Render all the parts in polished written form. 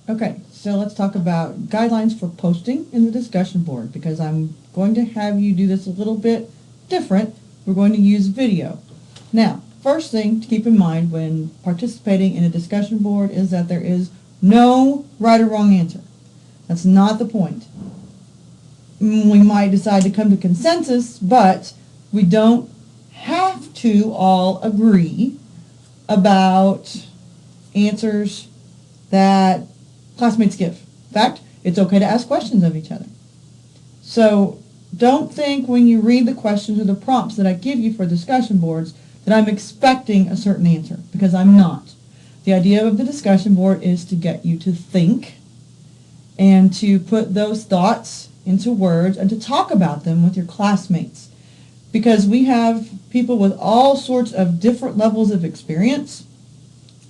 Okay, so let's talk about guidelines for posting in the discussion board, because I'm going to have you do this a little bit different. We're going to use video. Now, first thing to keep in mind when participating in a discussion board is that there is no right or wrong answer. That's not the point. We might decide to come to consensus, but we don't have to all agree about answers that classmates give. In fact, it's okay to ask questions of each other. So don't think when you read the questions or the prompts that I give you for discussion boards that I'm expecting a certain answer, because I'm not. The idea of the discussion board is to get you to think and to put those thoughts into words and to talk about them with your classmates, because we have people with all sorts of different levels of experience.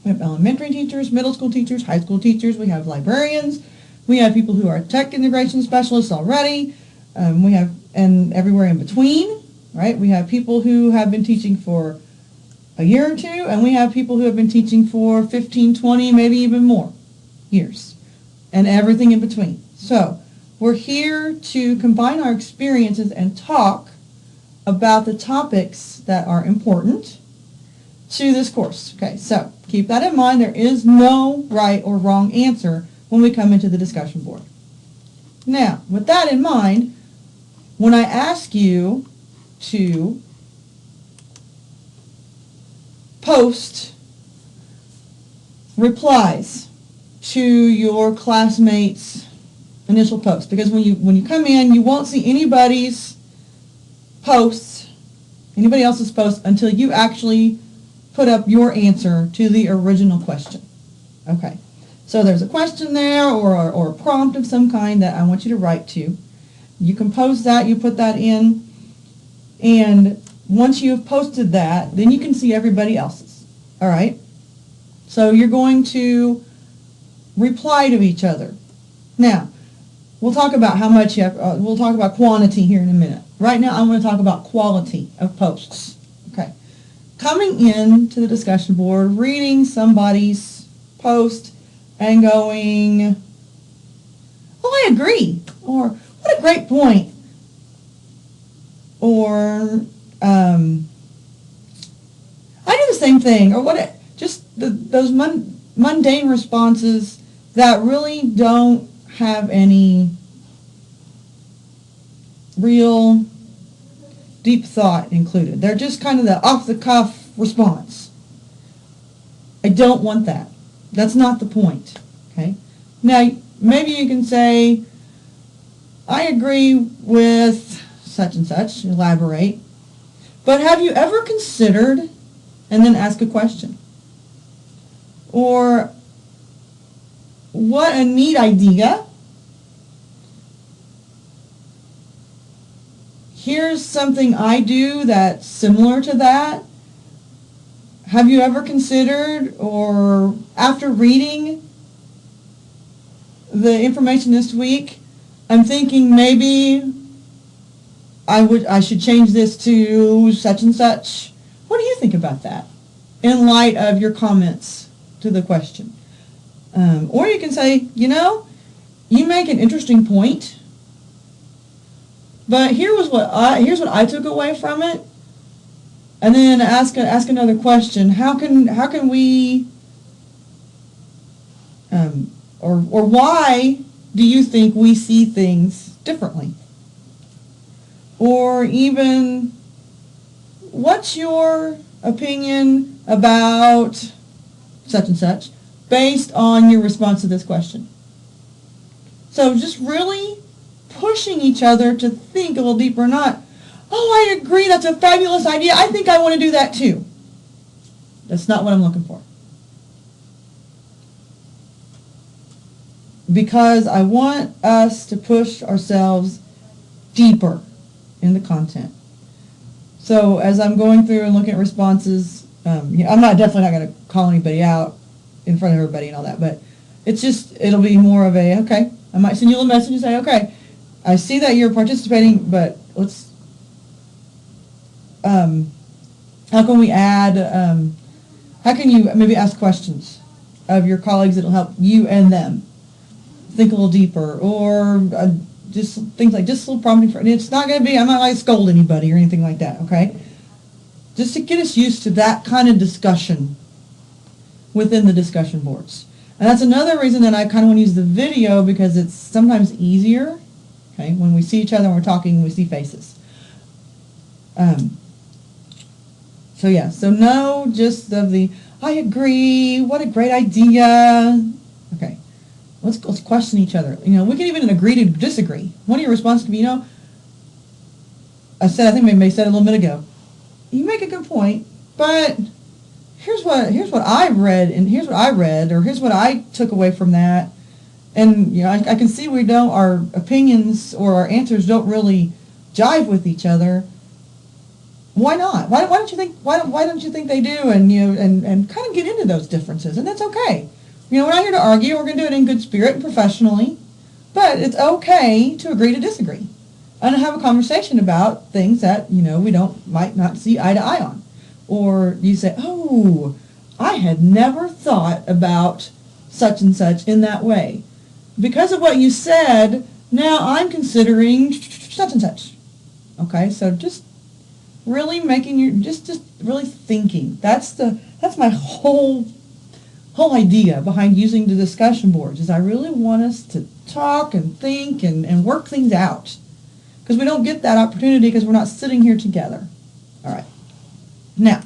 We have elementary teachers, middle school teachers, high school teachers. We have librarians. We have people who are tech integration specialists already. We have, and everywhere in between, right? We have people who have been teaching for a year or two, and we have people who have been teaching for 15, 20, maybe even more years, and everything in between. So we're here to combine our experiences and talk about the topics that are important to this course. Okay, so keep that in mind. There is no right or wrong answer when we come into the discussion board. Now, with that in mind, when I ask you to post replies to your classmates' initial post, because when you come in, you won't see anybody's posts, anybody else's posts, until you actually put up your answer to the original question. Okay, so there's a question there or a prompt of some kind that I want you to write to. You compose that, you put that in, and once you've posted that, then you can see everybody else's. All right, so you're going to reply to each other. Now, we'll talk about how much you have, we'll talk about quantity here in a minute. Right now, I want to talk about quality of posts. Okay. Coming in to the discussion board, reading somebody's post and going, oh, I agree, or what a great point, or I do the same thing, or what, those mundane responses that really don't have any real deep thought included. They're just kind of the off-the-cuff response. I don't want that. That's not the point. Okay? Now, maybe you can say, I agree with such and such, elaborate, but have you ever considered, and then ask a question. Or, what a neat idea. Here's something I do that's similar to that. Have you ever considered, or after reading the information this week, I'm thinking maybe I should change this to such and such. What do you think about that in light of your comments to the question? Or you can say, you make an interesting point, but here's what I took away from it, and then ask another question. How can we, or why do you think we see things differently? Or even, what's your opinion about such and such based on your response to this question? So just really pushing each other to think a little deeper, not, oh, I agree, that's a fabulous idea, I think I want to do that too. That's not what I'm looking for. Because I want us to push ourselves deeper in the content. So as I'm going through and looking at responses, I'm definitely not going to call anybody out in front of everybody and all that, but it'll be more of a, okay, I might send you a little message and say, okay, I see that you're participating, but let's, how can we add, how can you maybe ask questions of your colleagues that'll help you and them? think a little deeper, or just things like just a little prompting. It's not going to be, I'm not going to scold anybody or anything like that, okay? Just to get us used to that kind of discussion within the discussion boards. And that's another reason that I kind of want to use the video, because it's sometimes easier, okay, when we see each other and we're talking, we see faces. So yeah, so no just of the, I agree, what a great idea. Okay, let's question each other. You know, we can even agree to disagree. One of your responses can be, you know, I think maybe said a little bit ago, you make a good point, but here's what I read, and here's what I read, or here's what I took away from that. And you know, I can see our opinions or our answers don't really jive with each other. Why not? Why don't you think? Why don't you think they do? And you know, and kind of get into those differences, and that's okay. You know, we're not here to argue. We're going to do it in good spirit and professionally, but it's okay to agree to disagree, and have a conversation about things that, you know, we might not see eye to eye on, or you say, oh, I had never thought about such and such in that way. Because of what you said, now I'm considering such and such. Okay, so just really making just really thinking. That's my whole idea behind using the discussion boards, is I really want us to talk and think and work things out. Because we don't get that opportunity because we're not sitting here together. All right. Now,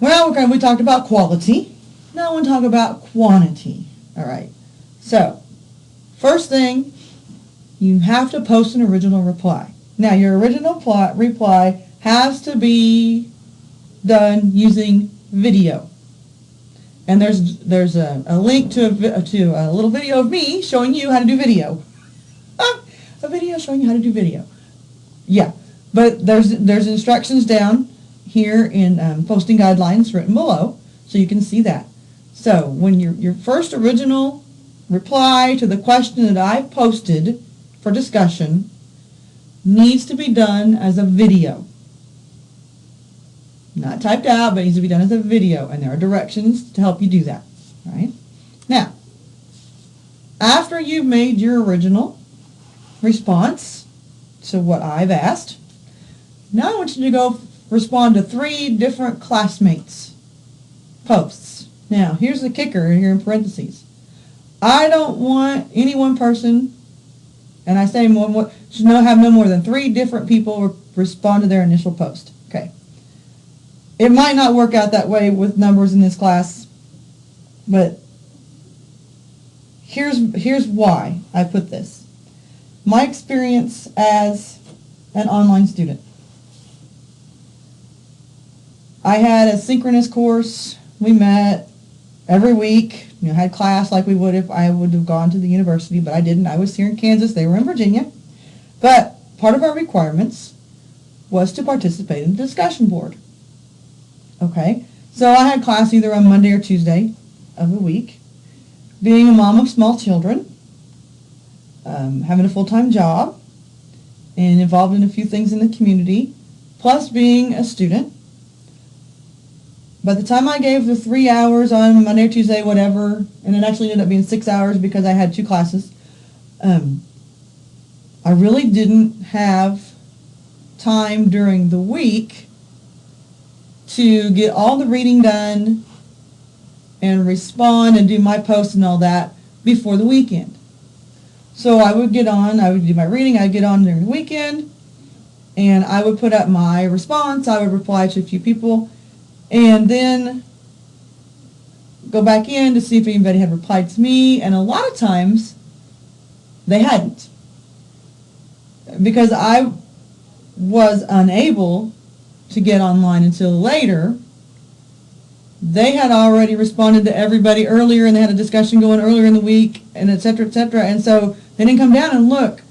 we talked about quality. Now I want to talk about quantity. All right. So, first thing, you have to post an original reply. Now, your original reply has to be done using video. And there's a link to a little video of me showing you how to do video. A video showing you how to do video. Yeah, but there's instructions down here in posting guidelines written below, so you can see that. So when your first original reply to the question that I posted for discussion needs to be done as a video. Not typed out, but it needs to be done as a video, and there are directions to help you do that. All right? Now, after you've made your original response to what I've asked, now I want you to go respond to 3 different classmates' posts. Now, here's the kicker here in parentheses. I don't want any one person, and I say should have no more than 3 different people respond to their initial post. Okay. It might not work out that way with numbers in this class, but here's why I put this. My experience as an online student. I had a synchronous course. We met every week. You know, had class like we would if I would have gone to the university, but I didn't. I was here in Kansas. They were in Virginia. But part of our requirements was to participate in the discussion board. Okay? So I had class either on Monday or Tuesday of the week. Being a mom of small children, having a full-time job, and involved in a few things in the community, plus being a student. By the time I gave the 3 hours on Monday or Tuesday, whatever, and it actually ended up being 6 hours because I had 2 classes, I really didn't have time during the week to get all the reading done and respond and do my posts and all that before the weekend. So I would do my reading, I'd get on during the weekend, and I would put up my response, I would reply to a few people, and then go back in to see if anybody had replied to me, and a lot of times they hadn't. Because I was unable to get online until later, they had already responded to everybody earlier, and they had a discussion going earlier in the week, and et cetera, and so they didn't come down and look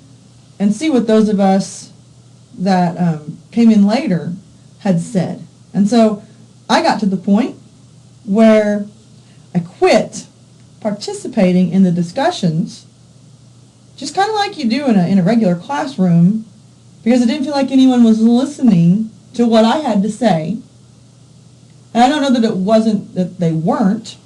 and see what those of us that came in later had said. And so I got to the point where I quit participating in the discussions, just kind of like you do in a regular classroom, because I didn't feel like anyone was listening to what I had to say. And I don't know that it wasn't that they weren't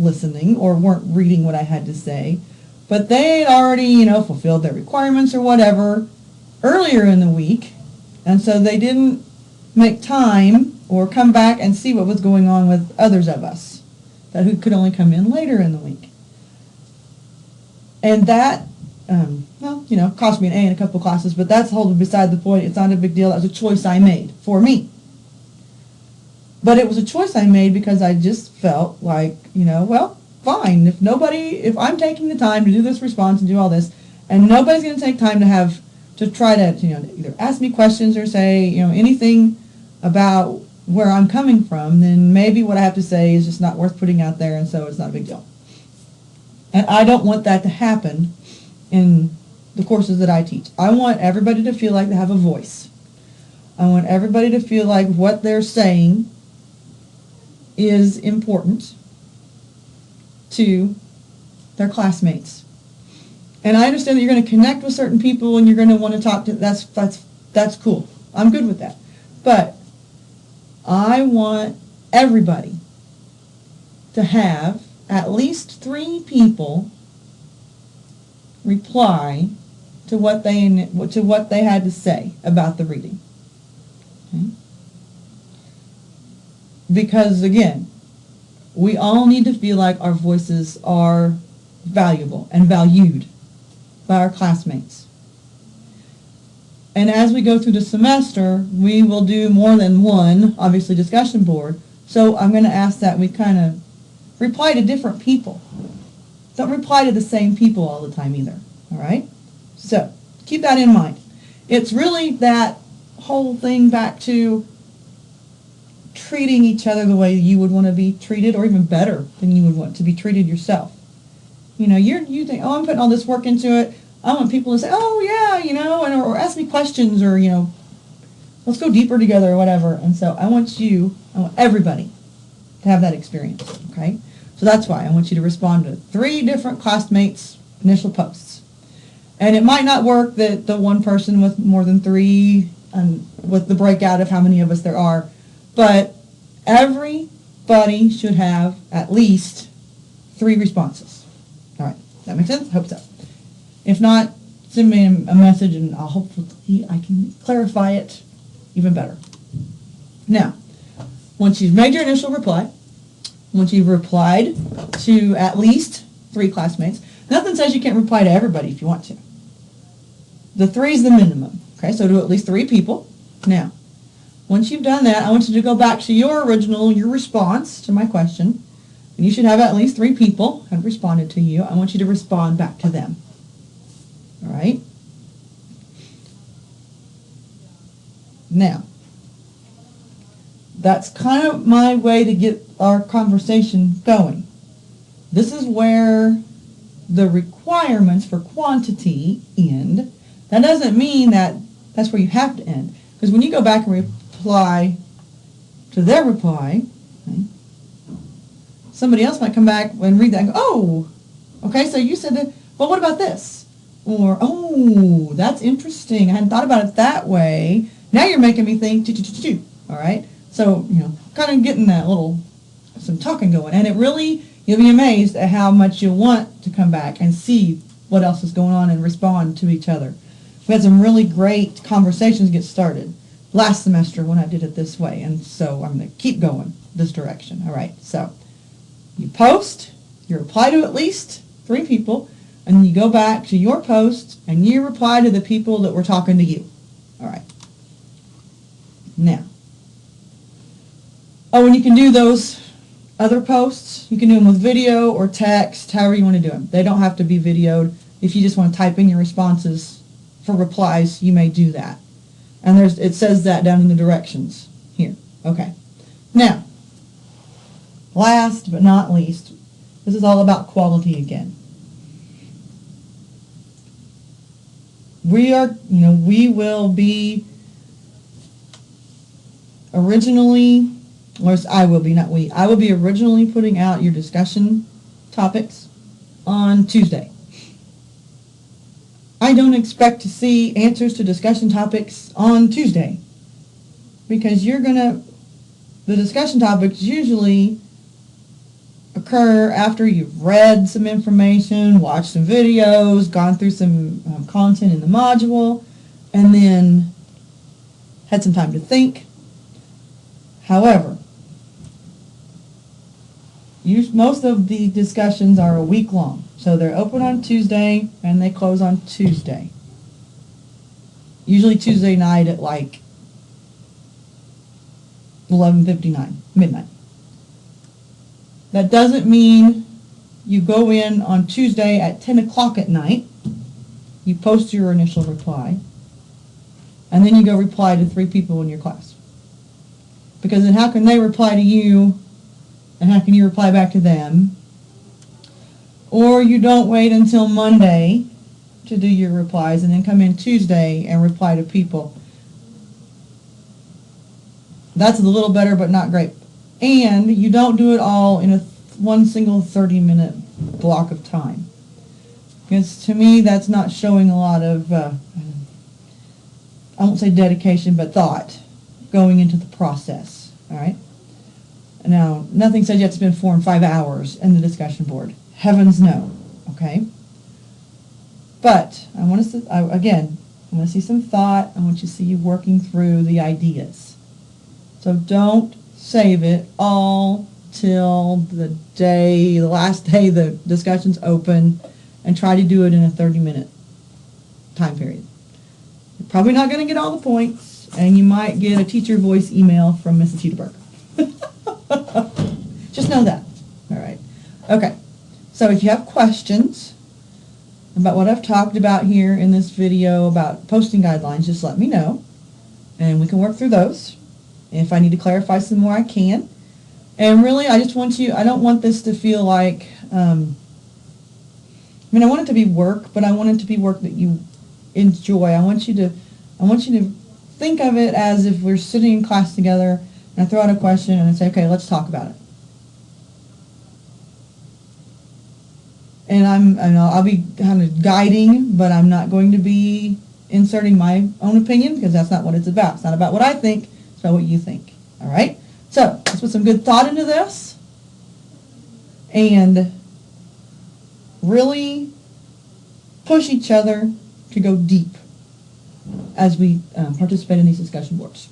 listening or weren't reading what I had to say, but they had already, fulfilled their requirements or whatever earlier in the week, and so they didn't make time or come back and see what was going on with others of us that who could only come in later in the week. And that, cost me an A in a couple of classes, but that's wholly beside the point. It's not a big deal. That was a choice I made for me. But it was a choice I made because I just felt like, fine. If I'm taking the time to do this response and do all this, and nobody's going to take time to try to, either ask me questions or say, anything about where I'm coming from, then maybe what I have to say is just not worth putting out there, and so it's not a big deal. And I don't want that to happen in the courses that I teach. I want everybody to feel like they have a voice. I want everybody to feel like what they're saying is important to their classmates. And I understand that you're going to connect with certain people and you're going to want to talk to, that's cool. I'm good with that. But I want everybody to have at least 3 people reply to what they had to say about the reading. Okay? Because again, we all need to feel like our voices are valuable and valued by our classmates. And as we go through the semester, we will do more than one, obviously, discussion board. So I'm going to ask that we kind of reply to different people. Don't reply to the same people all the time either. All right? So keep that in mind. It's really that whole thing back to treating each other the way you would want to be treated, or even better than you would want to be treated yourself. You think, I'm putting all this work into it. I want people to say, oh yeah, or ask me questions, or let's go deeper together or whatever. And so I want everybody to have that experience. Okay, so that's why I want you to respond to 3 different classmates' initial posts. And it might not work that the one person with more than 3, with the breakout of how many of us there are, but everybody should have at least 3 responses. All right, that makes sense? I hope so. If not, send me a message and hopefully I can clarify it even better. Now, once you've made your initial reply, once you've replied to at least 3 classmates, nothing says you can't reply to everybody if you want to. The 3 is the minimum. Okay, so do at least 3 people. Now, once you've done that, I want you to go back to your response to my question. And you should have at least 3 people have responded to you. I want you to respond back to them. All right? Now, that's kind of my way to get our conversation going. This is where the requirements for quantity end. That doesn't mean that that's where you have to end. Because when you go back and reply to their reply, okay, somebody else might come back and read that and go, oh, okay, so you said that, well, what about this? Or, oh, that's interesting. I hadn't thought about it that way. Now you're making me think, all right? So, kind of getting some talking going. And it really, you'll be amazed at how much you'll want to come back and see what else is going on and respond to each other. We had some really great conversations get started last semester when I did it this way. And so I'm going to keep going this direction. All right, so you post, you reply to at least 3 people, and then you go back to your post and you reply to the people that were talking to you. All right. Now, and you can do those other posts. You can do them with video or text, however you want to do them. They don't have to be videoed. If you just want to type in your responses for replies, you may do that. And it says that down in the directions here. Okay. Now, last but not least, this is all about quality again. We will be originally, or I will be, not we, I will be originally putting out your discussion topics on Tuesday. I don't expect to see answers to discussion topics on Tuesday because the discussion topics usually occur after you've read some information, watched some videos, gone through some content in the module, and then had some time to think. However, most of the discussions are a week long. So they're open on Tuesday and they close on Tuesday. Usually Tuesday night at like 11:59, midnight. That doesn't mean you go in on Tuesday at 10 o'clock at night, you post your initial reply, and then you go reply to 3 people in your class. Because then how can they reply to you, and how can you reply back to them? Or you don't wait until Monday to do your replies and then come in Tuesday and reply to people. That's a little better, but not great. And you don't do it all in one single 30-minute block of time. Because to me, that's not showing a lot of, I won't say dedication, but thought going into the process. All right? Now, nothing says you have to spend 4 and 5 hours in the discussion board. Heavens no. Okay? But I want to, again, I want to see some thought. I want you to see you working through the ideas. So don't save it all till the last day the discussion's open, and try to do it in a 30-minute time period. You're probably not going to get all the points, and you might get a teacher voice email from Mrs. Hudeberg. Just know that. All right. Okay. So if you have questions about what I've talked about here in this video about posting guidelines, just let me know, and we can work through those. If I need to clarify some more, I can. And really, I just want you, I don't want this to feel like, I want it to be work, but I want it to be work that you enjoy. I want you to think of it as if we're sitting in class together, and I throw out a question and I say, okay, let's talk about it. And I'll be kind of guiding, but I'm not going to be inserting my own opinion, because that's not what it's about. It's not about what I think, it's about what you think. All right? So let's put some good thought into this and really push each other to go deep as we participate in these discussion boards.